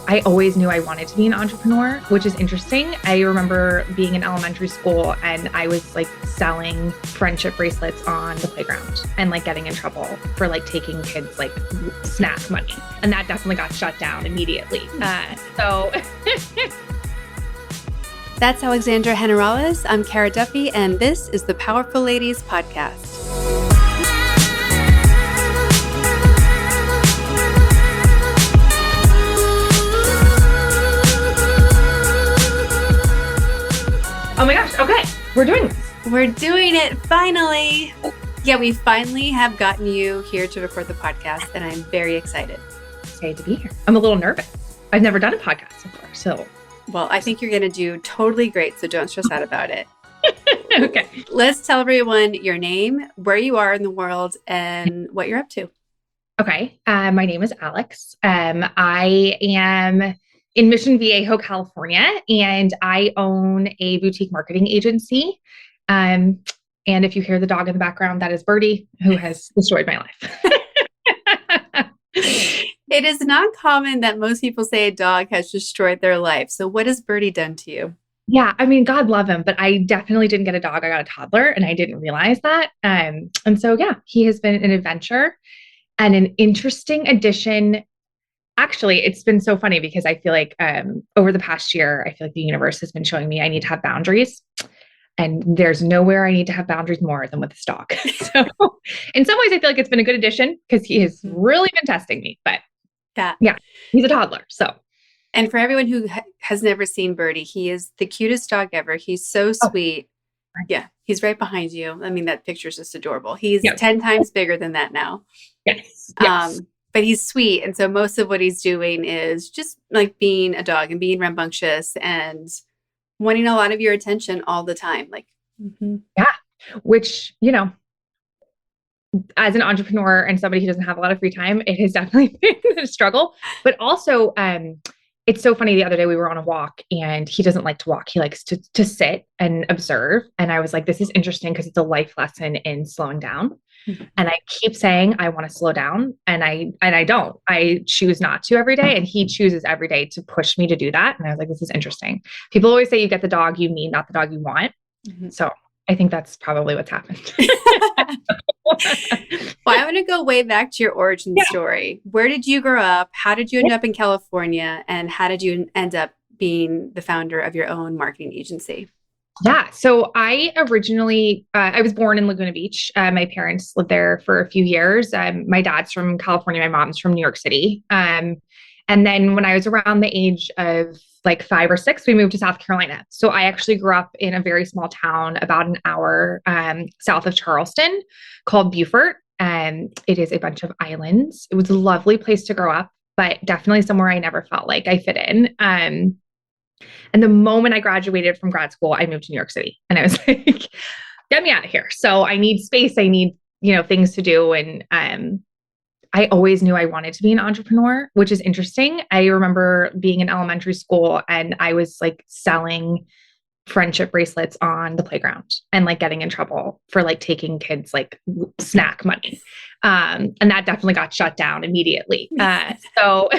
I always knew I wanted to be an entrepreneur, which is interesting. I remember being in elementary school and I was like selling friendship bracelets on the playground and like getting in trouble for like taking kids like snack money. And that definitely got shut down immediately. That's Alexandra Generales. I'm Cara Duffy, and this is the Powerful Ladies Podcast. Oh my gosh, okay, we're doing this. We're doing it, finally. Yeah, we finally have gotten you here to record the podcast, and I'm very excited. Excited to be here. I'm a little nervous. I've never done a podcast before, so. Well, I think you're going to do totally great, so don't stress out about it. Okay. Let's tell everyone your name, where you are in the world, and what you're up to. Okay, my name is Alex. I am in Mission Viejo, California, and I own a boutique marketing agency. And if you hear the dog in the background, that is Birdie, who has destroyed my life. It is not common that most people say a dog has destroyed their life. So what has Birdie done to you? Yeah, I mean, God love him, but I definitely didn't get a dog. I got a toddler, and I didn't realize that. And so, yeah, he has been an adventure and an interesting addition. Actually, it's been so funny because I feel like over the past year, I feel like the universe has been showing me I need to have boundaries. And there's nowhere I need to have boundaries more than with this dog. So in some ways, I feel like it's been a good addition because he has really been testing me. But yeah, he's a toddler. So. And for everyone who has never seen Birdie, he is the cutest dog ever. He's so sweet. Oh. Yeah, he's right behind you. I mean, that picture is just adorable. He's 10 times bigger than that now. Yes. But he's sweet. And so most of what he's doing is just like being a dog and being rambunctious and wanting a lot of your attention all the time. Like, yeah, which, you know, as an entrepreneur and somebody who doesn't have a lot of free time, it has definitely been a struggle. But also, it's so funny. The other day we were on a walk and he doesn't like to walk. He likes to sit and observe. And I was like, this is interesting because it's a life lesson in slowing down. Mm-hmm. And I keep saying, I want to slow down. And I don't. I choose not to every day. And he chooses every day to push me to do that. And I was like, this is interesting. People always say you get the dog you need, not the dog you want. Mm-hmm. So I think that's probably what's happened. Well, I want to go way back to your origin story. Where did you grow up? How did you end up in California? And how did you end up being the founder of your own marketing agency? Yeah. So I originally, I was born in Laguna Beach. My parents lived there for a few years. My dad's from California. My mom's from New York City. And then when I was around the age of like 5 or 6, we moved to South Carolina. So I actually grew up in a very small town about an hour south of Charleston called Beaufort. It is a bunch of islands. It was a lovely place to grow up, but definitely somewhere I never felt like I fit in. And the moment I graduated from grad school, I moved to New York City and I was like, get me out of here. So I need space. I need, things to do. And I always knew I wanted to be an entrepreneur, which is interesting. I remember being in elementary school and I was like selling friendship bracelets on the playground and like getting in trouble for like taking kids like snack money. And that definitely got shut down immediately. So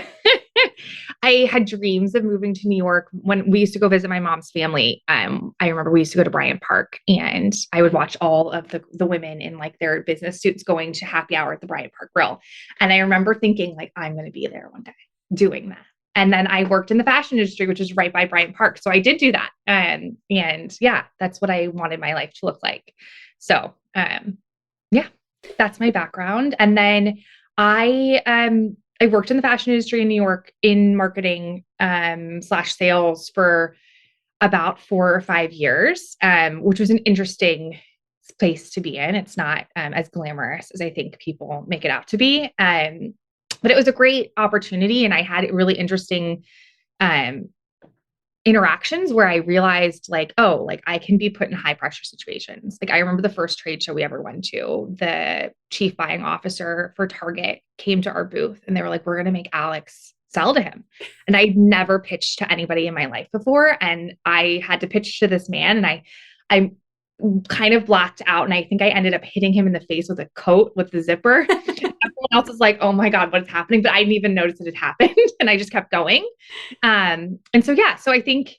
I had dreams of moving to New York when we used to go visit my mom's family. I remember we used to go to Bryant Park and I would watch all of the women in like their business suits going to happy hour at the Bryant Park Grill. And I remember thinking like, I'm going to be there one day doing that. And then I worked in the fashion industry, which is right by Bryant Park. So I did do that. And yeah, that's what I wanted my life to look like. So, yeah, that's my background. And then I worked in the fashion industry in New York in marketing, /sales for about 4 or 5 years, which was an interesting place to be in. It's not, as glamorous as I think people make it out to be. But it was a great opportunity. And I had really interesting, interactions where I realized like, oh, like I can be put in high pressure situations. Like I remember the first trade show we ever went to, the chief buying officer for Target came to our booth and they were like, we're going to make Alex sell to him. And I'd never pitched to anybody in my life before. And I had to pitch to this man and I kind of blacked out. And I think I ended up hitting him in the face with a coat with the zipper. everyone else is like, oh my God, what's happening? But I didn't even notice that it happened. And I just kept going. And so, yeah, so I think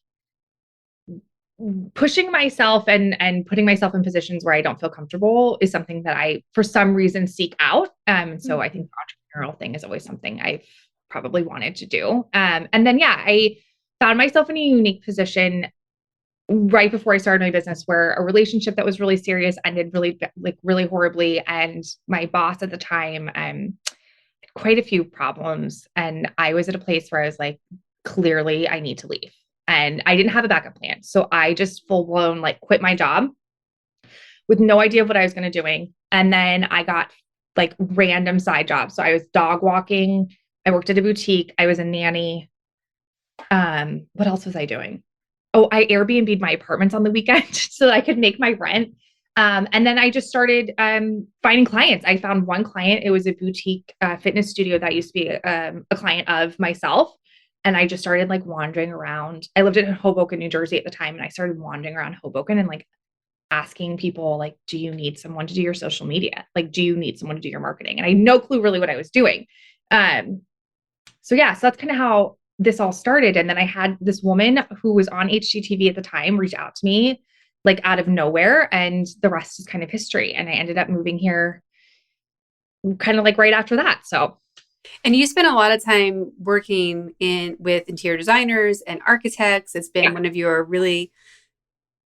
pushing myself and putting myself in positions where I don't feel comfortable is something that I, for some reason, seek out. And so I think the entrepreneurial thing is always something I've probably wanted to do. And then, yeah, I found myself in a unique position right before I started my business where a relationship that was really serious ended really horribly. And my boss at the time, quite a few problems. And I was at a place where I was like, clearly I need to leave. And I didn't have a backup plan. So I just full blown like quit my job with no idea of what I was going to doing. And then I got like random side jobs. So I was dog walking. I worked at a boutique. I was a nanny. What else was I doing? Oh, I Airbnb'd my apartments on the weekend so that I could make my rent. And then I just started finding clients. I found one client. It was a boutique fitness studio that used to be a client of myself. And I just started like wandering around. I lived in Hoboken, New Jersey at the time. And I started wandering around Hoboken and like asking people, like, do you need someone to do your social media? Like, do you need someone to do your marketing? And I had no clue really what I was doing. Um, so yeah, so that's kind of how this all started. And then I had this woman who was on HGTV at the time reach out to me like out of nowhere. And the rest is kind of history. And I ended up moving here kind of like right after that. So and you spent a lot of time working with interior designers and architects. It's been one of your really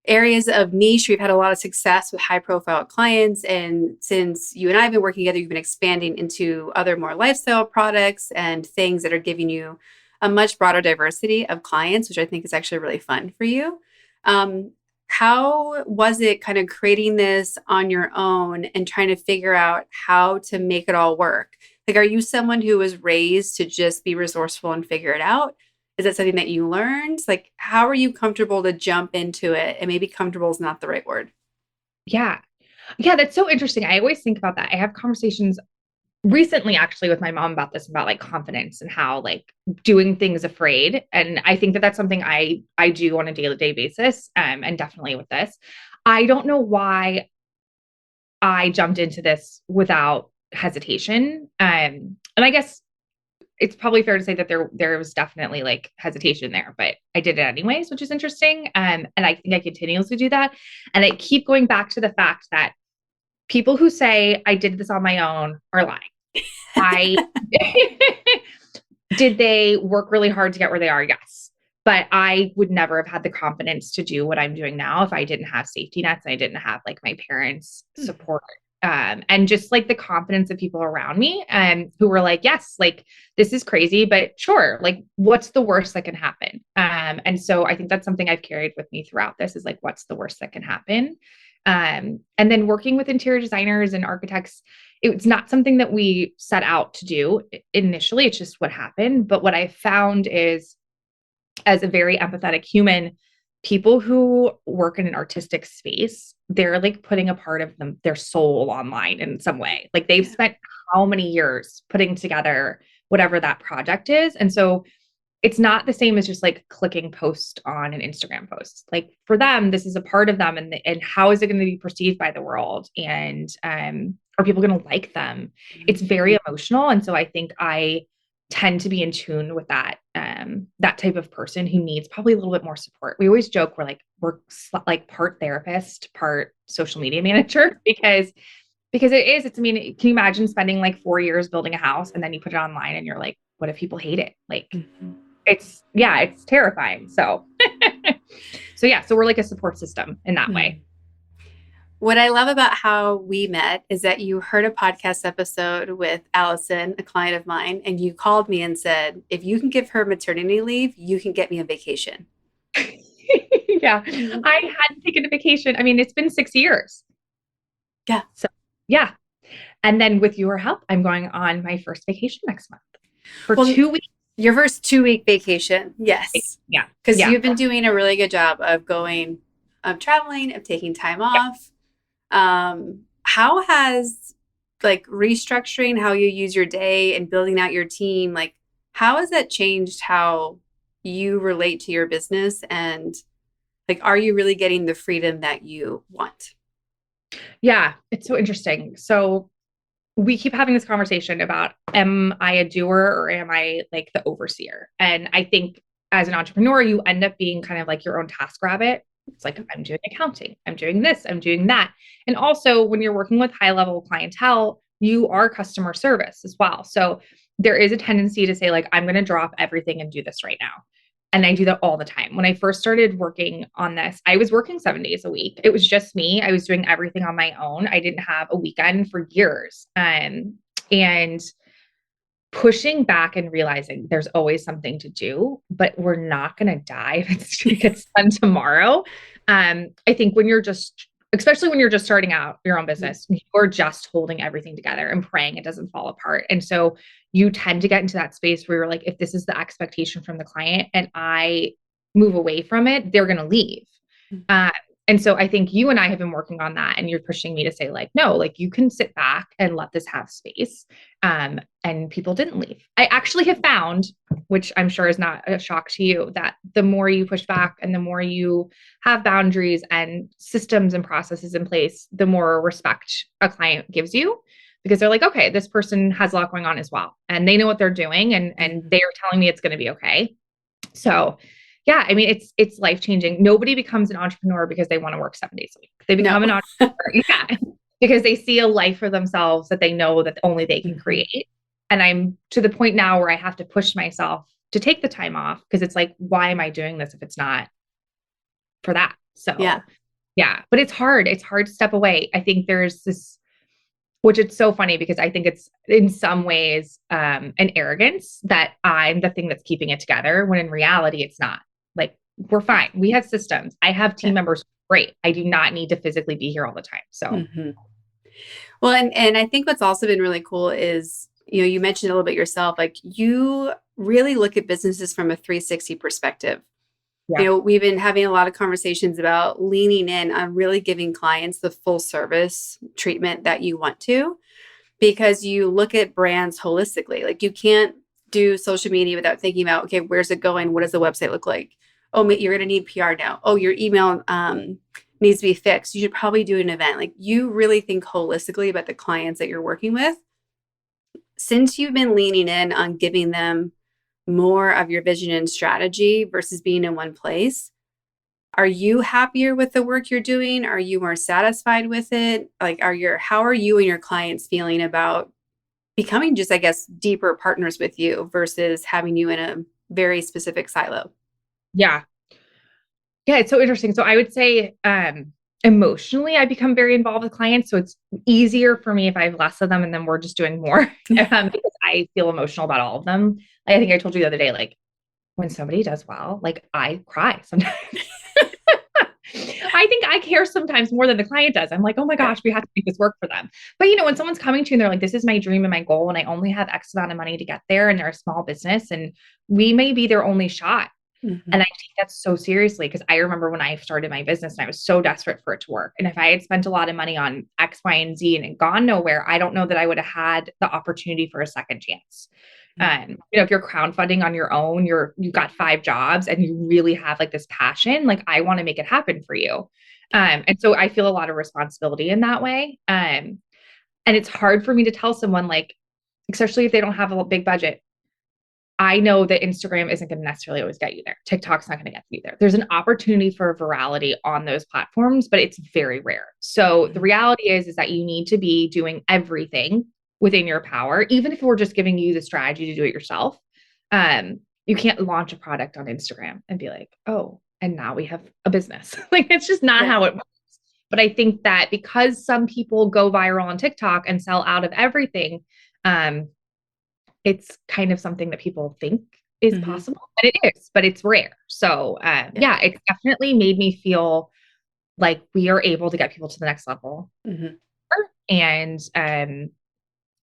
areas of niche. We've had a lot of success with high profile clients. And since you and I have been working together, you've been expanding into other more lifestyle products and things that are giving you a much broader diversity of clients, which I think is actually really fun for you. How was it kind of creating this on your own and trying to figure out how to make it all work? Like, are you someone who was raised to just be resourceful and figure it out? Is that something that you learned? Like, how are you comfortable to jump into it? And maybe comfortable is not the right word. yeah. Yeah, that's so interesting. I always think about that. I have conversations recently actually with my mom about this, about like confidence and how like doing things afraid. And I think that that's something I do on a day-to-day basis. And definitely with this, I don't know why I jumped into this without hesitation. And I guess it's probably fair to say that there was definitely like hesitation there, but I did it anyways, which is interesting. And I think I continuously do that. And I keep going back to the fact that people who say I did this on my own are lying. I did they work really hard to get where they are? Yes. But I would never have had the confidence to do what I'm doing now if I didn't have safety nets and I didn't have like my parents' support. And just like the confidence of people around me who were like, yes, like this is crazy, but sure, like what's the worst that can happen? And so I think that's something I've carried with me throughout this is like, what's the worst that can happen? And then working with interior designers and architects, it's not something that we set out to do initially. It's just what happened. But what I found is, as a very empathetic human, people who work in an artistic space, they're like putting a part of their soul online in some way. Like they've spent how many years putting together whatever that project is. And so it's not the same as just like clicking post on an Instagram post. Like for them, this is a part of them, and how is it going to be perceived by the world? And are people going to like them? It's very emotional, and so I think I tend to be in tune with that type of person who needs probably a little bit more support. We always joke we're like part therapist, part social media manager because it is. It's, I mean, can you imagine spending like 4 years building a house and then you put it online and you're like, what if people hate it? Like. It's terrifying. So, so we're like a support system in that way. What I love about how we met is that you heard a podcast episode with Allison, a client of mine, and you called me and said, if you can give her maternity leave, you can get me a vacation. Yeah. I hadn't taken a vacation. I mean, it's been 6 years. Yeah. So, yeah. And then with your help, I'm going on my first vacation next month for 2 weeks. Your first 2-week vacation. Yes. Yeah. Because you've been doing a really good job of traveling, of taking time off. How has like restructuring how you use your day and building out your team, like how has that changed how you relate to your business? And like, are you really getting the freedom that you want? Yeah, it's so interesting. So we keep having this conversation about, am I a doer or am I like the overseer? And I think as an entrepreneur, you end up being kind of like your own task rabbit. It's like, I'm doing accounting, I'm doing this, I'm doing that. And also, when you're working with high level clientele, you are customer service as well. So there is a tendency to say, like, I'm going to drop everything and do this right now. And I do that all the time. When I first started working on this, I was working 7 days a week. It was just me. I was doing everything on my own. I didn't have a weekend for years. And pushing back and realizing there's always something to do, but we're not going to die if it gets done tomorrow. I think when you're just, especially when you're just starting out your own business, you're just holding everything together and praying it doesn't fall apart. And so you tend to get into that space where you're like, if this is the expectation from the client and I move away from it, they're going to leave. Uh, and so I think you and I have been working on that, and you're pushing me to say, like, no, like, you can sit back and let this have space. And people didn't leave. I actually have found, which I'm sure is not a shock to you, that the more you push back and the more you have boundaries and systems and processes in place, the more respect a client gives you, because they're like, okay, this person has a lot going on as well, and they know what they're doing, and they are telling me it's going to be okay. So yeah, I mean, it's life changing. Nobody becomes an entrepreneur because they want to work 7 days a week. They become an entrepreneur, yeah, because they see a life for themselves that they know that only they can create. And I'm to the point now where I have to push myself to take the time off, because it's like, why am I doing this if it's not for that? So yeah, but it's hard. It's hard to step away. I think there's this, which it's so funny because I think it's in some ways an arrogance that I'm the thing that's keeping it together, when in reality, it's not. Like, we're fine. We have systems. I have team members. Great. I do not need to physically be here all the time. So, well, and I think what's also been really cool is, you mentioned a little bit yourself, like, you really look at businesses from a 360 perspective. yeah. We've been having a lot of conversations about leaning in on really giving clients the full service treatment that you want to, because you look at brands holistically. Like, you can't do social media without thinking about, okay, where's it going? What does the website look like? Oh, you're going to need PR now. Oh, your email needs to be fixed. You should probably do an event. Like, you really think holistically about the clients that you're working with. Since you've been leaning in on giving them more of your vision and strategy versus being in one place, are you happier with the work you're doing? Are you more satisfied with it? Like, how are you and your clients feeling about becoming just, I guess, deeper partners with you versus having you in a very specific silo? Yeah. Yeah. It's so interesting. So I would say, emotionally, I become very involved with clients. So it's easier for me if I have less of them and then we're just doing more, because I feel emotional about all of them. I think I told you the other day, like, when somebody does well, like, I cry sometimes. I think I care sometimes more than the client does. I'm like, oh my gosh, we have to make this work for them. But when someone's coming to you and they're like, this is my dream and my goal, and I only have X amount of money to get there, and they're a small business, and we may be their only shot. And I take that so seriously, because I remember when I started my business and I was so desperate for it to work. And if I had spent a lot of money on X, Y, and Z and it gone nowhere, I don't know that I would have had the opportunity for a second chance. If you're crowdfunding on your own, you've got 5 jobs and you really have like this passion, like, I want to make it happen for you. And so I feel a lot of responsibility in that way. And it's hard for me to tell someone, like, especially if they don't have a big budget, I know that Instagram isn't going to necessarily always get you there. TikTok's not going to get you there. There's an opportunity for virality on those platforms, but it's very rare. So the reality is that you need to be doing everything within your power, even if we're just giving you the strategy to do it yourself. You can't launch a product on Instagram and be like, oh, and now we have a business. Like, it's just not how it works. But I think that because some people go viral on TikTok and sell out of everything, it's kind of something that people think is possible, and it is, but it's rare. So, yeah, it's definitely made me feel like we are able to get people to the next level. And,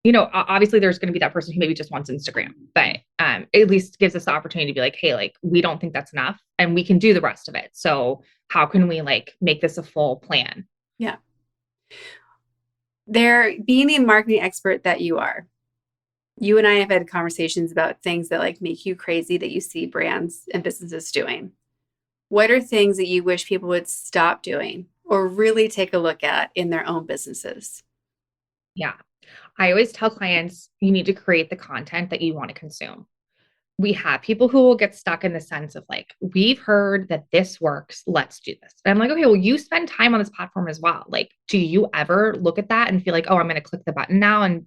obviously there's going to be that person who maybe just wants Instagram, but at least gives us the opportunity to be like, hey, like, we don't think that's enough and we can do the rest of it. So how can we like make this a full plan? Yeah. Being a marketing expert that you are, you and I have had conversations about things that like make you crazy that you see brands and businesses doing. What are things that you wish people would stop doing or really take a look at in their own businesses? Yeah. I always tell clients, you need to create the content that you want to consume. We have people who will get stuck in the sense of like, we've heard that this works, let's do this. And I'm like, okay, well, you spend time on this platform as well. Like, do you ever look at that and feel like, oh, I'm going to click the button now and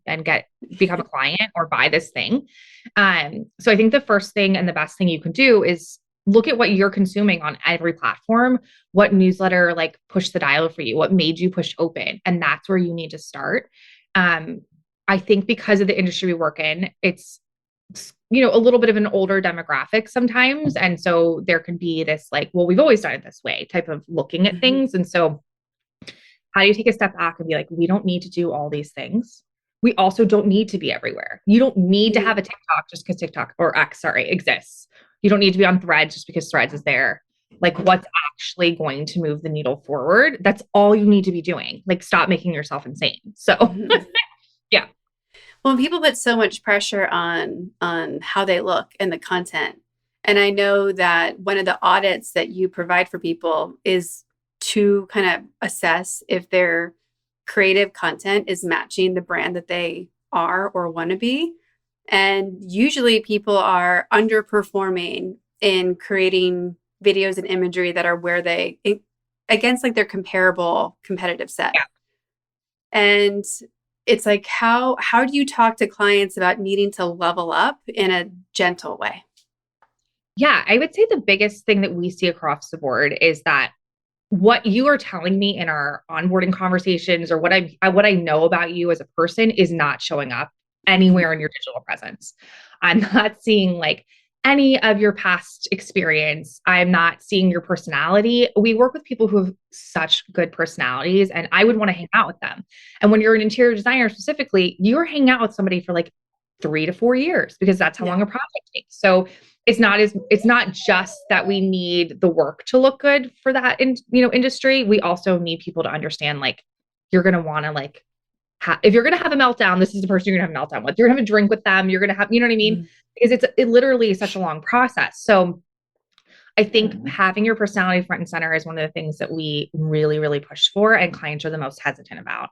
become a client or buy this thing? So I think the first thing and the best thing you can do is look at what you're consuming on every platform. What newsletter like pushed the dial for you? What made you push open? And that's where you need to start. Um, I think because of the industry we work in, it's a little bit of an older demographic sometimes. And so there can be this like, well, we've always done it this way type of looking at Mhm. things. And so how do you take a step back and be like, we don't need to do all these things. We also don't need to be everywhere. You don't need to Yeah. have a TikTok just because TikTok or X, sorry, exists. You don't need to be on Threads just because Threads is there. Like what's actually going to move the needle forward? That's all you need to be doing. Like stop making yourself insane. So Mhm. yeah. Well, people put so much pressure on how they look and the content. And I know that one of the audits that you provide for people is to kind of assess if their creative content is matching the brand that they are or want to be. And usually people are underperforming in creating videos and imagery that are where they against like their comparable competitive set. Yeah. And it's like how do you talk to clients about needing to level up in a gentle way? Yeah, I would say the biggest thing that we see across the board is that what you are telling me in our onboarding conversations or what I know about you as a person is not showing up Mhm. anywhere in your digital presence. I'm not seeing like any of your past experience. I'm not seeing your personality. We work with people who have such good personalities and I would want to hang out with them. And when you're an interior designer specifically, you're hanging out with somebody for like 3 to 4 years because that's how Yeah. long a project takes. So it's not just that we need the work to look good for that industry. We also need people to understand like you're going to want to like if you're going to have a meltdown, this is the person you're going to have a meltdown with. You're going to have a drink with them. You're going to have, you know what I mean? Mhm. Because it literally is such a long process. So I think having your personality front and center is one of the things that we really, really push for, and clients are the most hesitant about.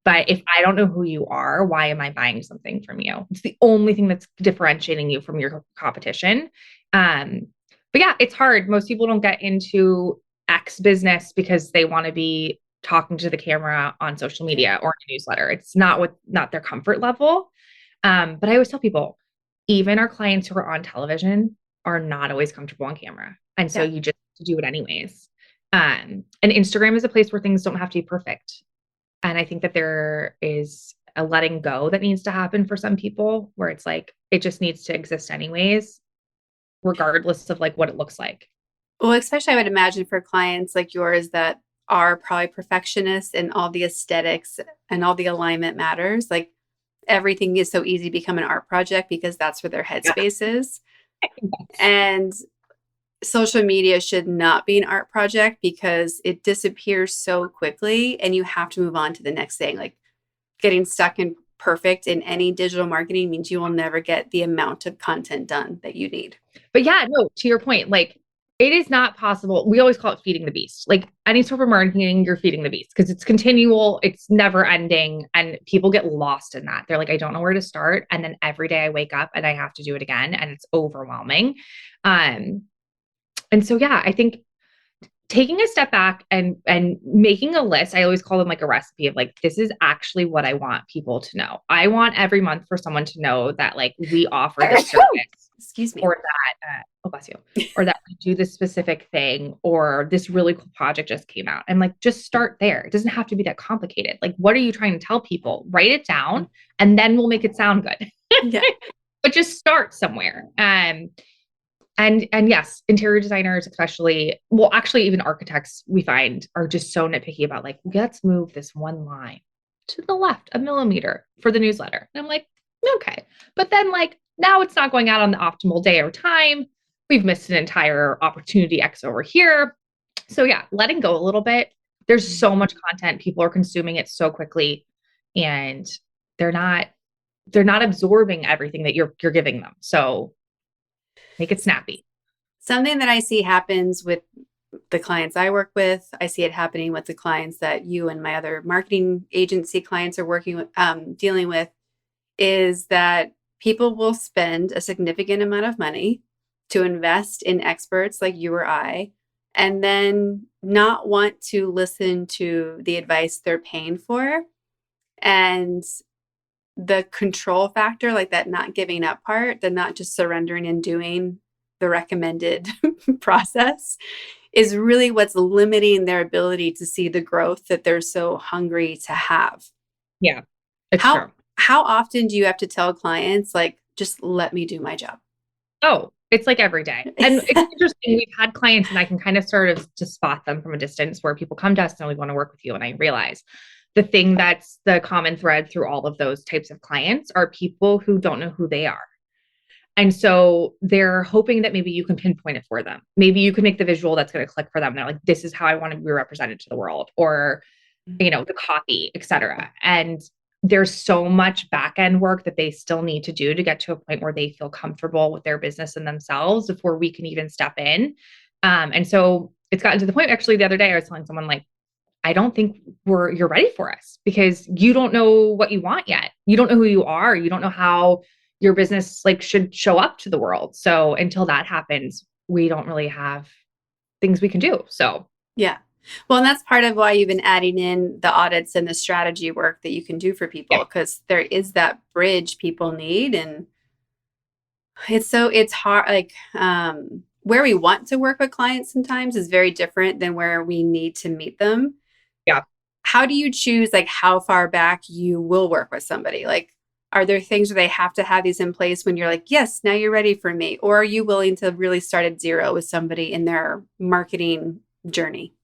But if I don't know who you are, why am I buying something from you? It's the only thing that's differentiating you from your competition. Um, but yeah, it's hard. Most people don't get into X business because they want to be talking to the camera on social media or in a newsletter. It's not their comfort level. But I always tell people, even our clients who are on television are not always comfortable on camera. And so Yeah. you just do it anyways. And Instagram is a place where things don't have to be perfect. And I think that there is a letting go that needs to happen for some people where it's like, it just needs to exist anyways, regardless of like what it looks like. Well, especially I would imagine for clients like yours that are probably perfectionists and all the aesthetics and all the alignment matters. Like everything is so easy to become an art project because that's where their Yeah. headspace is. And social media should not be an art project because it disappears so quickly and you have to move on to the next thing. Like getting stuck in perfect in any digital marketing means you will never get the amount of content done that you need. But yeah, no, to your point, like it is not possible. We always call it feeding the beast. Like any sort of marketing, you're feeding the beast because it's continual, it's never ending, and people get lost in that. They're like, I don't know where to start. And then every day I wake up and I have to do it again, and it's overwhelming. Um, and so yeah, I think taking a step back and making a list. I always call them like a recipe of like, this is actually what I want people to know. I want every month for someone to know that like we offer this service Excuse me. or that oh bless you, or that we do this specific thing, or this really cool project just came out. And like just start there. It doesn't have to be that complicated. Like what are you trying to tell people? Write it down and then we'll make it sound good. Yeah. But just start somewhere. And yes, interior designers, especially, well, actually, even architects we find are just so nitpicky about like, let's move this one line to the left a millimeter for the newsletter. And I'm like, okay. But then like now it's not going out on the optimal day or time. We've missed an entire opportunity X over here. So yeah, letting go a little bit. There's so much content. People are consuming it so quickly and they're not they're not absorbing everything that you're giving them. So make it snappy. Something that I see happens with the clients I work with, I see it happening with the clients that you and my other marketing agency clients are working with, dealing with, is that people will spend a significant amount of money to invest in experts like you or I, and then not want to listen to the advice they're paying for. And the control factor, like that not giving up part, the not just surrendering and doing the recommended process, is really what's limiting their ability to see the growth that they're so hungry to have. Yeah, it's How true. how often do you have to tell clients, like, just let me do my job? Oh, it's like every day. And it's interesting. We've had clients, and I can kind of sort of just spot them from a distance where people come to us and we want to work with you. And I realize the thing that's the common thread through all of those types of clients are people who don't know who they are. And so they're hoping that maybe you can pinpoint it for them. Maybe you can make the visual that's going to click for them. They're like, this is how I want to be represented to the world, or, the copy, et cetera. And there's so much back end work that they still need to do to get to a point where they feel comfortable with their business and themselves before we can even step in. And so it's gotten to the point, actually, the other day I was telling someone, like, I don't think you're ready for us because you don't know what you want yet. You don't know who you are. You don't know how your business like should show up to the world. So until that happens, we don't really have things we can do. So Yeah. Well, and that's part of why you've been adding in the audits and the strategy work that you can do for yeah, people, because there is that bridge people need. And it's hard, like, where we want to work with clients sometimes is very different than where we need to meet them. yeah. How do you choose, like, how far back you will work with somebody? Like, are there things where they have to have these in place when you're like, yes, now you're ready for me? Or are you willing to really start at zero with somebody in their marketing journey?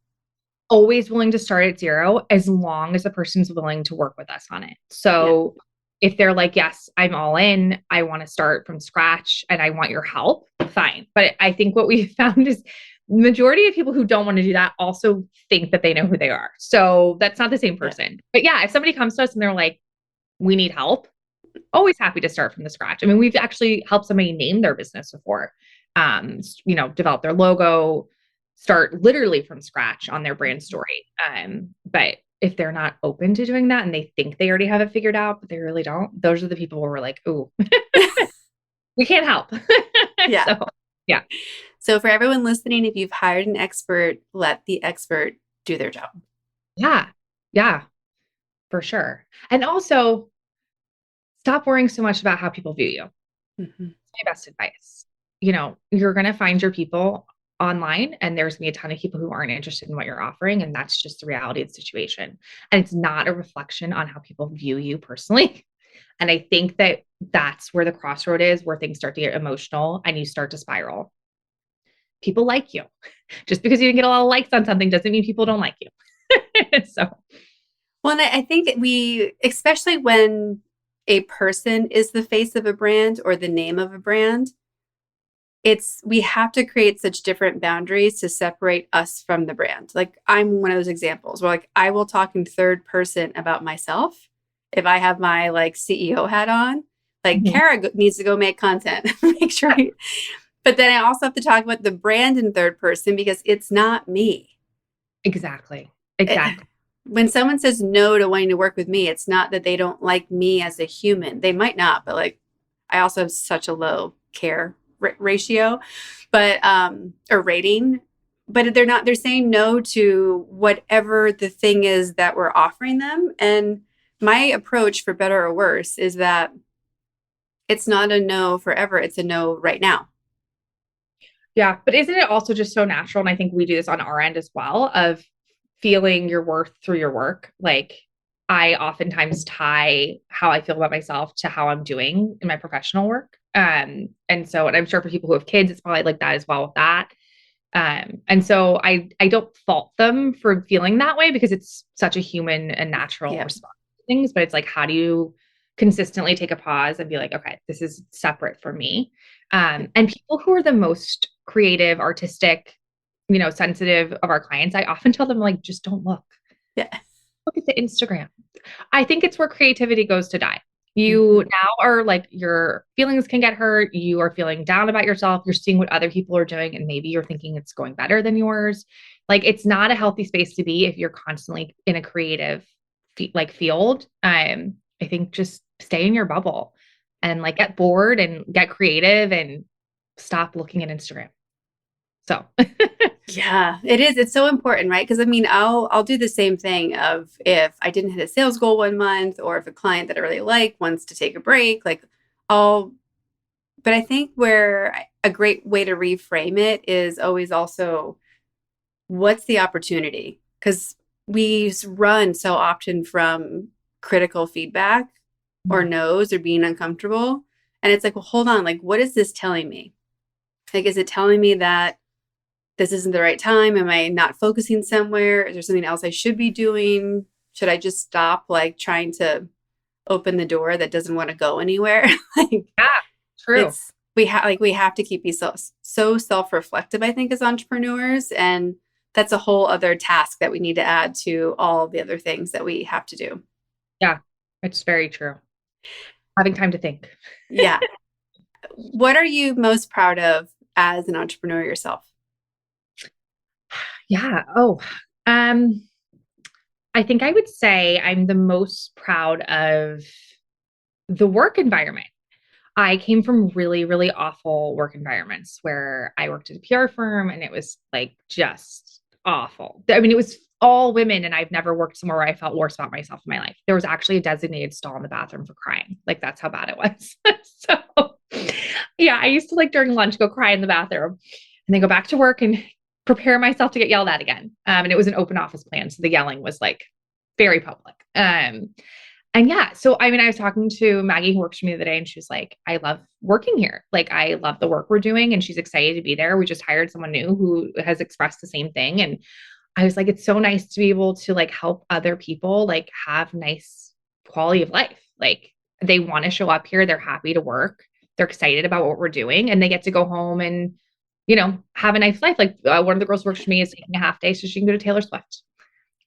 Always willing to start at zero as long as the person's willing to work with us on it. Yeah. So if they're like, yes, I'm all in, I want to start from scratch and I want your help, fine. But I think what we found is the majority of people who don't want to do that also think that they know who they are. So that's not the same Yeah. person. But yeah, if somebody comes to us and they're like, we need help, always happy to start from the scratch. I mean, we've actually helped somebody name their business before, develop their logo, start literally from scratch on their brand story. But if they're not open to doing that and they think they already have it figured out, but they really don't, those are the people where we're like, ooh, we can't help. Yeah. So, yeah. So for everyone listening, if you've hired an expert, let the expert do their job. Yeah. Yeah, for sure. And also stop worrying so much about how people view you. Mm-hmm. My best advice. You're going to find your people online, and there's going to be a ton of people who aren't interested in what you're offering. And that's just the reality of the situation. And it's not a reflection on how people view you personally. And I think that that's where the crossroad is, where things start to get emotional and you start to spiral. People like you. Just because you didn't get a lot of likes on something doesn't mean people don't like you. So, Well, and I think especially when a person is the face of a brand or the name of a brand, we have to create such different boundaries to separate us from the brand. Like, I'm one of those examples where, like, I will talk in third person about myself if I have my like CEO hat on. Like, mhm. Kara needs to go make content, make sure. But then I also have to talk about the brand in third person because it's not me. Exactly. It, Exactly. when someone says no to wanting to work with me, it's not that they don't like me as a human. They might not, but like, I also have such a low care ratio, or rating. But they're saying no to whatever the thing is that we're offering them. And my approach, for better or worse, is that it's not a no forever. It's a no right now. Yeah. But isn't it also just so natural? And I think we do this on our end as well, of feeling your worth through your work. Like, I oftentimes tie how I feel about myself to how I'm doing in my professional work. And I'm sure for people who have kids, it's probably like that as well with that. And so I don't fault them for feeling that way because it's such a human and natural Yeah. response to things. But it's like, how do you consistently take a pause and be like, okay, this is separate from me? And people who are the most creative, artistic, sensitive of our clients, I often tell them, like, just don't look. Yeah. Look at the Instagram. I think it's where creativity goes to die. Mm-hmm. You now are like, your feelings can get hurt. You are feeling down about yourself. You're seeing what other people are doing, and maybe you're thinking it's going better than yours. Like, it's not a healthy space to be if you're constantly in a creative field. I think just stay in your bubble and like get bored and get creative and stop looking at Instagram. So Yeah, it is. It's so important, right? Because I mean, I'll do the same thing of if I didn't hit a sales goal one month, or if a client that I really like wants to take a break, like I'll. But I think where a great way to reframe it is always also what's the opportunity? Because we run so often from critical feedback or no's or being uncomfortable, and it's like, well, hold on, like what is this telling me? Like, is it telling me that this isn't the right time? Am I not focusing somewhere? Is there something else I should be doing? Should I just stop like trying to open the door that doesn't want to go anywhere? Like yeah, true. it's we have to keep be so self-reflective, I think, as entrepreneurs. And that's a whole other task that we need to add to all the other things that we have to do. Yeah, it's very true. Having time to think. Yeah. What are you most proud of as an entrepreneur yourself? Yeah. Oh, um, I think I would say I'm the most proud of the work environment. I came from really, really awful work environments where I worked at a PR firm and it was like just awful. I mean, it was all women, and I've never worked somewhere where I felt worse about myself in my life. There was actually a designated stall in the bathroom for crying. Like that's how bad it was. So, yeah, I used to like during lunch go cry in the bathroom and then go back to work and prepare myself to get yelled at again. And it was an open office plan. So the yelling was like very public. And yeah, so I mean, I was talking to Maggie who works for me the other day, and she was like, I love working here. Like, I love the work we're doing. And she's excited to be there. We just hired someone new who has expressed the same thing. And I was like, it's so nice to be able to like help other people like have nice quality of life. Like, they want to show up here, they're happy to work, they're excited about what we're doing, and they get to go home and, have a nice life. Like, one of the girls who works for me is taking a half day so she can go to Taylor Swift.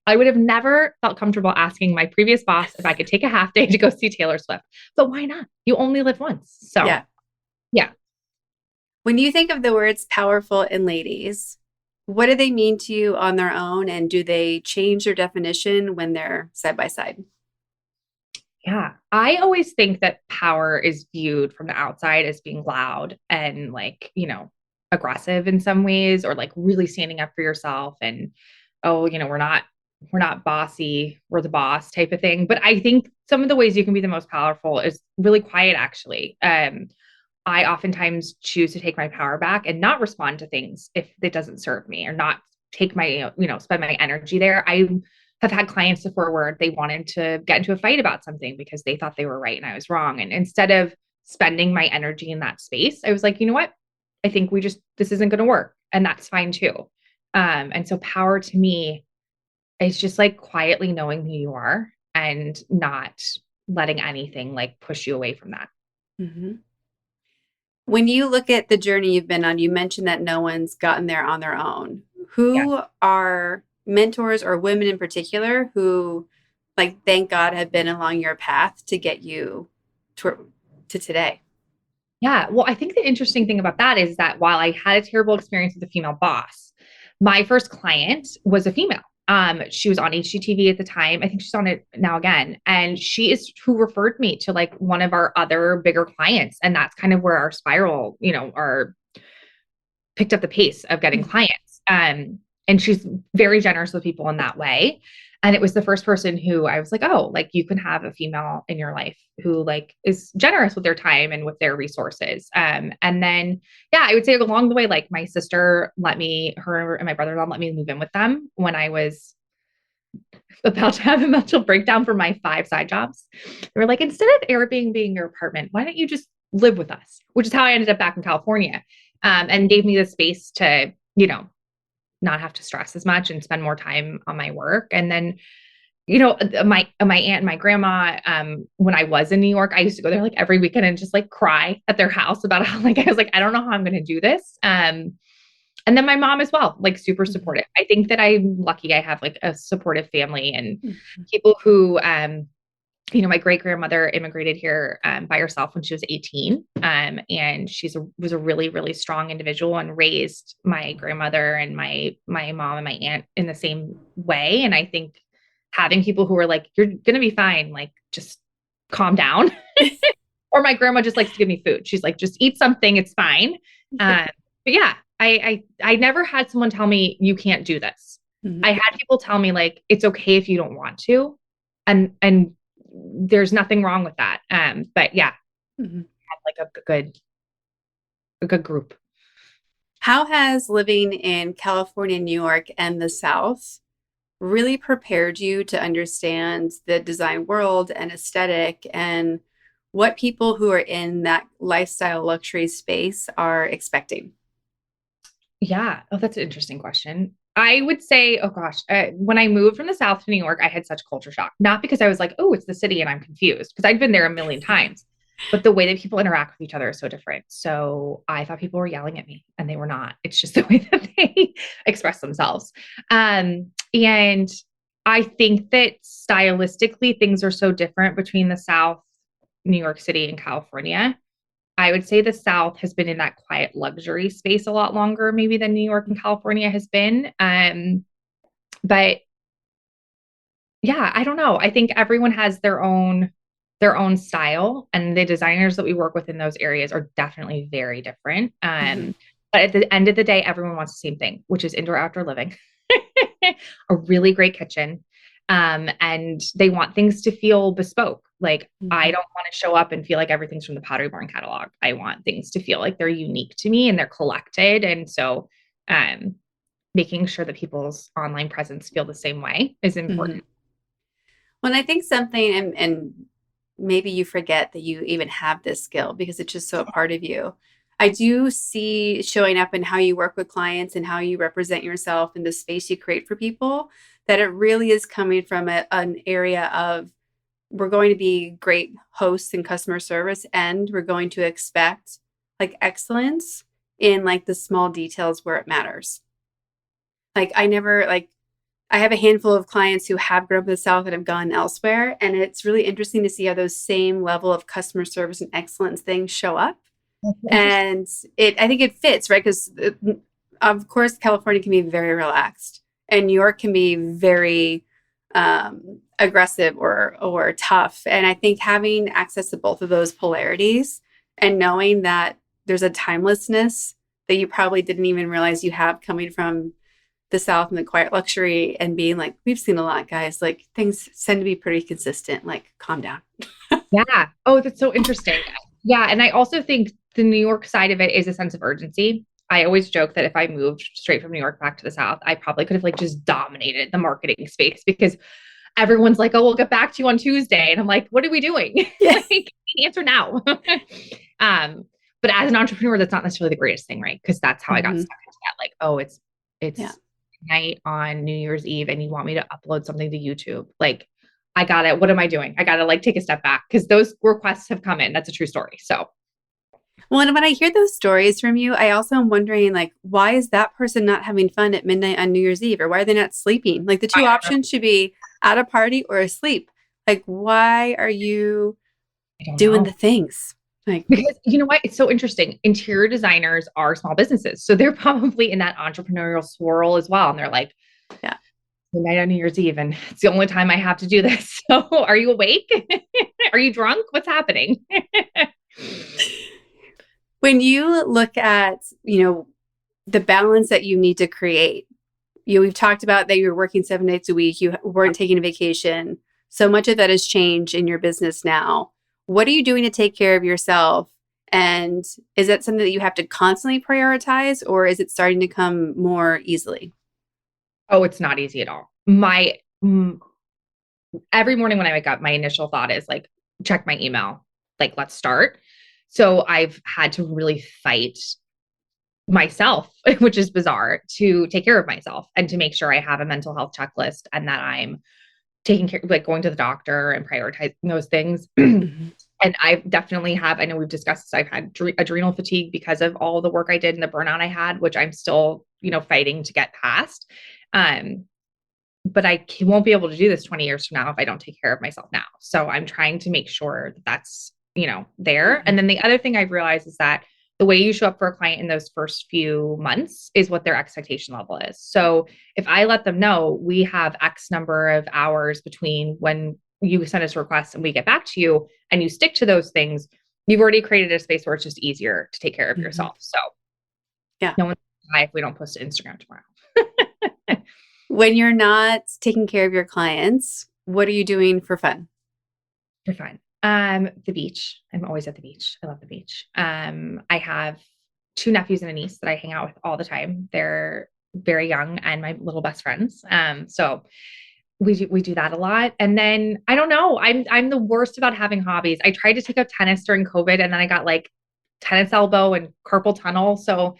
I would have never felt comfortable asking my previous boss if I could take a half day to go see Taylor Swift. But why not? You only live once. So, Yeah. yeah. When you think of the words powerful and ladies, what do they mean to you on their own? And do they change their definition when they're side by side? Yeah. I always think that power is viewed from the outside as being loud and like, aggressive in some ways, or like really standing up for yourself and, oh, we're not bossy, we're the boss type of thing. But I think some of the ways you can be the most powerful is really quiet, actually. I oftentimes choose to take my power back and not respond to things if it doesn't serve me, or not take my, spend my energy there. I have had clients before where they wanted to get into a fight about something because they thought they were right and I was wrong. And instead of spending my energy in that space, I was like, you know what? I think this isn't going to work. And that's fine too. And so power to me is just like quietly knowing who you are and not letting anything like push you away from that. Mm-hmm. When you look at the journey you've been on, you mentioned that no one's gotten there on their own. Yeah. Who are mentors or women in particular who, like, thank God, have been along your path to get you to today? Yeah. Well, I think the interesting thing about that is that while I had a terrible experience with a female boss, my first client was a female. She was on HGTV at the time. I think she's on it now again. And she is who referred me to like one of our other bigger clients. And that's kind of where our spiral, our picked up the pace of getting clients. And she's very generous with people in that way. And it was the first person who I was like, oh, like you can have a female in your life who like is generous with their time and with their resources. And then, yeah, I would say along the way, like my sister her and my brother-in-law let me move in with them when I was about to have a mental breakdown for my 5 side jobs. They were like, instead of Airbnb being your apartment, why don't you just live with us? Which is how I ended up back in California, and gave me the space to, not have to stress as much and spend more time on my work. And then, my aunt and my grandma, when I was in New York, I used to go there like every weekend and just like cry at their house about how like I was like, I don't know how I'm going to do this. And then my mom as well, like super supportive. I think that I'm lucky I have like a supportive family and people who, my great grandmother immigrated here by herself when she was 18. And was a really, really strong individual and raised my grandmother and my mom and my aunt in the same way. And I think having people who are like, you're going to be fine, like just calm down Or my grandma just likes to give me food. She's like, just eat something, it's fine. But yeah, I never had someone tell me you can't do this. Mhm. I had people tell me like it's okay if you don't want to, and there's nothing wrong with that. But yeah, Mhm. like a good group. How has living in California, New York, and the South really prepared you to understand the design world and aesthetic and what people who are in that lifestyle luxury space are expecting? Yeah. Oh, that's an interesting question. I would say, oh gosh, when I moved from the South to New York, I had such culture shock. Not because I was like, oh, it's the city and I'm confused, because I'd been there a million times, but the way that people interact with each other is so different. So I thought people were yelling at me and they were not. It's just the way that they express themselves. And I think that stylistically, things are so different between the South, New York City, and California. I would say the South has been in that quiet luxury space a lot longer, maybe than New York and California has been. But yeah, I don't know. I think everyone has their own style, and the designers that we work with in those areas are definitely very different. Mhm. But at the end of the day, everyone wants the same thing, which is indoor outdoor living, a really great kitchen. And they want things to feel bespoke. Like I Mhm. don't want to show up and feel like everything's from the Pottery Barn catalog. I want things to feel like they're unique to me and they're collected. And so um making sure that people's online presence feel the same way is Mhm. important. When I think something, and maybe you forget that you even have this skill because it's just so a part of you. I do see showing up in how you work with clients and how you represent yourself in the space you create for people, that it really is coming from an area of we're going to be great hosts and customer service, and we're going to expect like excellence in like the small details where it matters. Like I never like I have a handful of clients who have grown up in the South and have gone elsewhere. And it's really interesting to see how those same level of customer service and excellence things show up. That's interesting. And I think it fits, right? Because of course, California can be very relaxed, and New York can be very aggressive or tough. And I think having access to both of those polarities and knowing that there's a timelessness that you probably didn't even realize you have coming from the South and the quiet luxury, and being like, we've seen a lot, guys. Like things tend to be pretty consistent. Like, calm down. Yeah. Oh, that's so interesting. Yeah. And I also think the New York side of it is a sense of urgency. I always joke that if I moved straight from New York back to the South, I probably could have like just dominated the marketing space because everyone's like, oh, we'll get back to you on Tuesday. And I'm like, what are we doing? Yeah. Like, answer now. um, but as an entrepreneur, that's not necessarily the greatest thing, right? Because that's how I got Mm-hmm. stuck into that. Like, oh, it's Yeah. it's night on New Year's Eve and you want me to upload something to YouTube. Like, I got it. What am I doing? I gotta like take a step back because those requests have come in. That's a true story. So Well, and when I hear those stories from you, I also am wondering, like, why is that person not having fun at midnight on New Year's Eve, or why are they not sleeping? Like, the two options should be at a party or asleep. Like, why are you I don't doing the know. things? Like, Because you know what? It's so interesting. Interior designers are small businesses. So they're probably in that entrepreneurial swirl as well. And they're like, yeah. midnight on New Year's Eve, and it's the only time I have to do this. So, are you awake? Are you drunk? What's happening? When you look at, the balance that you need to create, we've talked about that you're working 7 days a week, you weren't taking a vacation. So much of that has changed in your business now. What are you doing to take care of yourself? And is that something that you have to constantly prioritize, or is it starting to come more easily? Oh, it's not easy at all. Every morning when I wake up, my initial thought is like, check my email. Like, let's start. So I've had to really fight myself, which is bizarre, to take care of myself and to make sure I have a mental health checklist and that I'm taking care, like going to the doctor and prioritizing those things. Mhm. And I definitely have, I know we've discussed this, I've had adrenal fatigue because of all the work I did and the burnout I had, which I'm still, fighting to get past. Um, but won't be able to do this 20 years from now if I don't take care of myself now. So I'm trying to make sure that that's, there. And Mhm. then the other thing I've realized is that the way you show up for a client in those first few months is what their expectation level is. So if I let them know we have X number of hours between when you send us requests and we get back to you and you stick to those things, you've already created a space where it's just easier to take care of yourself. So Yeah. no one's gonna die if we don't post to Instagram tomorrow. When you're not taking care of your clients, what are you doing for fun? You're fine. The beach. I'm always at the beach. I love the beach. I have two nephews and a niece that I hang out with all the time. They're very young and my little best friends. So we do that a lot. And then I don't know. I'm the worst about having hobbies. I tried to take up tennis during COVID and then I got like tennis elbow and carpal tunnel. So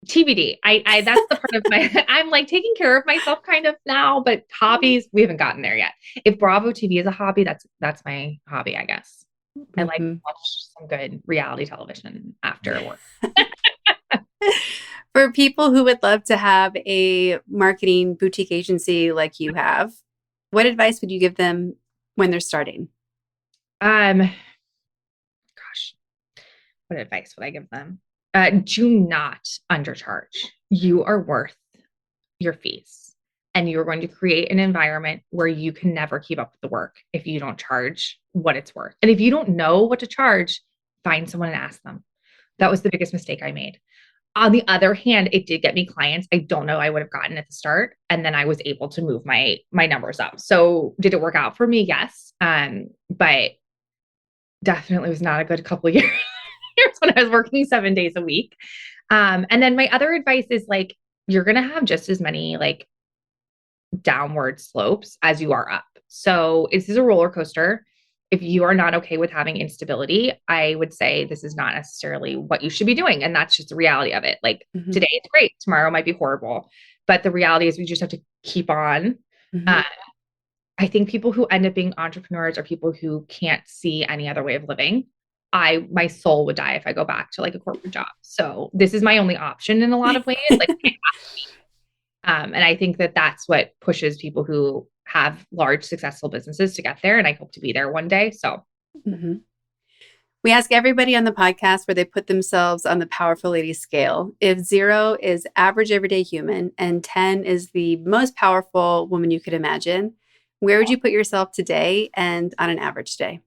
TBD. I that's the part of my I'm like taking care of myself kind of now, but hobbies, we haven't gotten there yet. If Bravo TV is a hobby, that's my hobby, I guess. I like to watch some good reality television after work. For people who would love to have a marketing boutique agency like you have, what advice would you give them when they're starting? Gosh, what advice would I give them? Do not undercharge. You are worth your fees. And you're going to create an environment where you can never keep up with the work if you don't charge what it's worth. And if you don't know what to charge, find someone and ask them. That was the biggest mistake I made. On the other hand, it did get me clients I don't know I would have gotten at the start. And then I was able to move my numbers up. So did it work out for me? Yes. But definitely was not a good couple of years when I was working 7 days a week. And then my other advice is like, you're going to have just as many like downward slopes as you are up. So this is a roller coaster. If you are not okay with having instability, I would say this is not necessarily what you should be doing. And that's just the reality of it. Like today it's great. Tomorrow might be horrible. But the reality is we just have to keep on. I think people who end up being entrepreneurs are people who can't see any other way of living. My soul would die if I go back to like a corporate job. So this is my only option in a lot of ways. Like and I think that that's what pushes people who have large successful businesses to get there. And I hope to be there one day. So we ask everybody on the podcast where they put themselves on the Powerful Lady scale. If 0 is average everyday human and 10 is the most powerful woman you could imagine, where would you put yourself today and on an average day?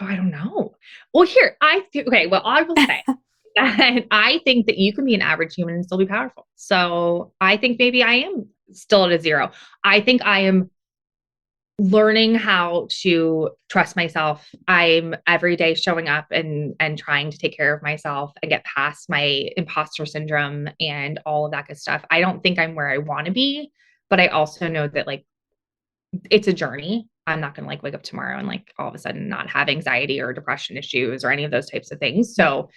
Oh, I don't know. Well, here, okay, well, I will say that I think that you can be an average human and still be powerful. So I think maybe I am still at a 0. I think I am learning how to trust myself. I'm every day showing up and trying to take care of myself and get past my imposter syndrome and all of that good stuff. I don't think I'm where I want to be, but I also know that like it's a journey. I'm not going to like wake up tomorrow and like all of a sudden not have anxiety or depression issues or any of those types of things. So,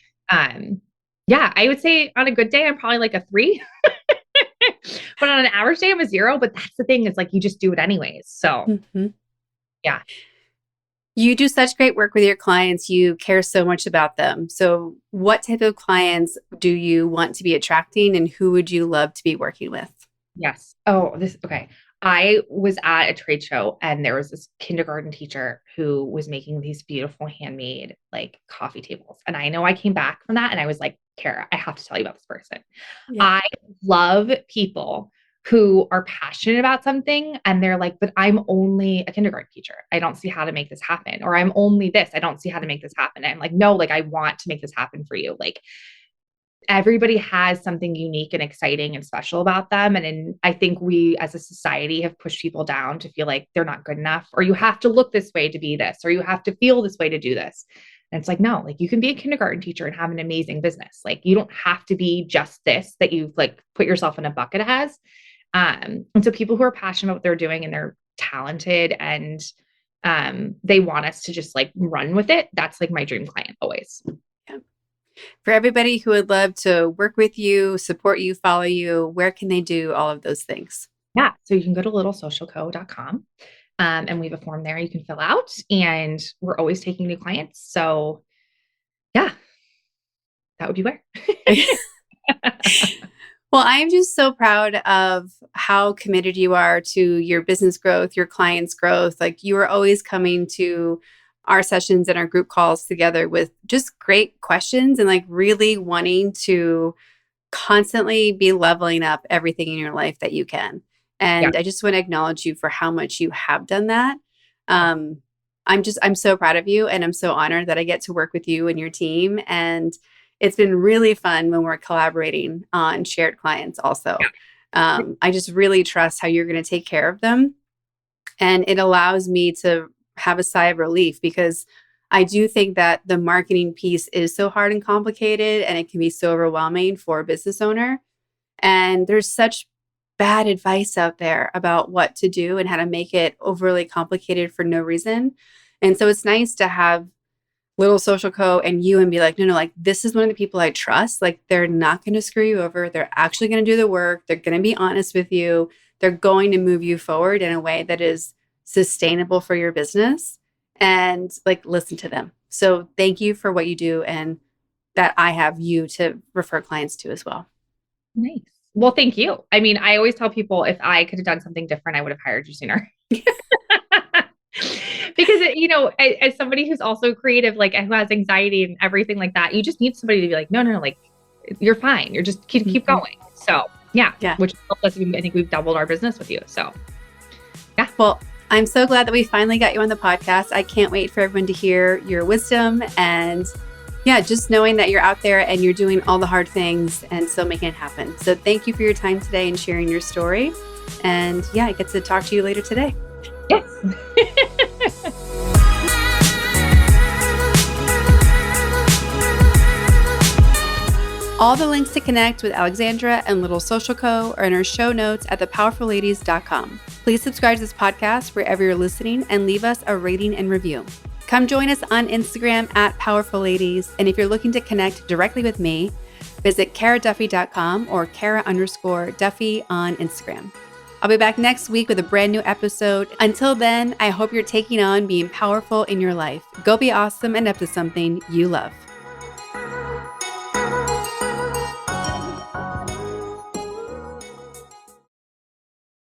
yeah, I would say on a good day, I'm probably like a 3, but on an average day, I'm a 0. But that's the thing. It's like, you just do it anyways. So yeah. You do such great work with your clients. You care so much about them. So what type of clients do you want to be attracting and who would you love to be working with? Yes. Oh, okay. I was at a trade show and there was this kindergarten teacher who was making these beautiful handmade like coffee tables. And I know I came back from that and I was like, Kara, I have to tell you about this person. Yeah. I love people who are passionate about something and they're like, but I'm only a kindergarten teacher. I don't see how to make this happen. Or I'm only this. I don't see how to make this happen. And I'm like, no, like I want to make this happen for you. Like everybody has something unique and exciting and special about them. And I think we as a society have pushed people down to feel like they're not good enough, or you have to look this way to be this, or you have to feel this way to do this. And it's like, no, like you can be a kindergarten teacher and have an amazing business. Like you don't have to be just this that you've like put yourself in a bucket as. And so people who are passionate about what they're doing and they're talented and they want us to just like run with it. That's like my dream client always. Yeah. For everybody who would love to work with you, support you, follow you, where can they do all of those things? Yeah. So you can go to littlesocialco.com and we have a form there you can fill out and we're always taking new clients. So yeah, that would be where. Well, I'm just so proud of how committed you are to your business growth, your clients' growth. Like you are always coming to our sessions and our group calls together with just great questions and like really wanting to constantly be leveling up everything in your life that you can. And I just want to acknowledge you for how much you have done that. I'm so proud of you, and I'm so honored that I get to work with you and your team. And it's been really fun when we're collaborating on shared clients also. I just really trust how you're going to take care of them. And it allows me to have a sigh of relief, because I do think that the marketing piece is so hard and complicated, and it can be so overwhelming for a business owner. And there's such bad advice out there about what to do and how to make it overly complicated for no reason. And so it's nice to have Little Social Co. and you and be like, no, like, this is one of the people I trust. Like, they're not going to screw you over. They're actually going to do the work. They're going to be honest with you. They're going to move you forward in a way that is sustainable for your business, and like, listen to them. So thank you for what you do, and that I have you to refer clients to as well. Nice. Well, thank you. I mean, I always tell people, if I could have done something different, I would have hired you sooner. Because, as somebody who's also creative, like, who has anxiety and everything like that, you just need somebody to be like, no, like, you're fine. You're just keep going. So yeah. Which helped us. I think we've doubled our business with you. So yeah. Well, I'm so glad that we finally got you on the podcast. I can't wait for everyone to hear your wisdom, and just knowing that you're out there and you're doing all the hard things and still making it happen. So thank you for your time today and sharing your story. And I get to talk to you later today. Yes. All the links to connect with Alexandra and Little Social Co. are in our show notes at thepowerfulladies.com. Please subscribe to this podcast wherever you're listening and leave us a rating and review. Come join us on Instagram at Powerful Ladies. And if you're looking to connect directly with me, visit karaduffy.com or Kara_Duffy on Instagram. I'll be back next week with a brand new episode. Until then, I hope you're taking on being powerful in your life. Go be awesome and up to something you love.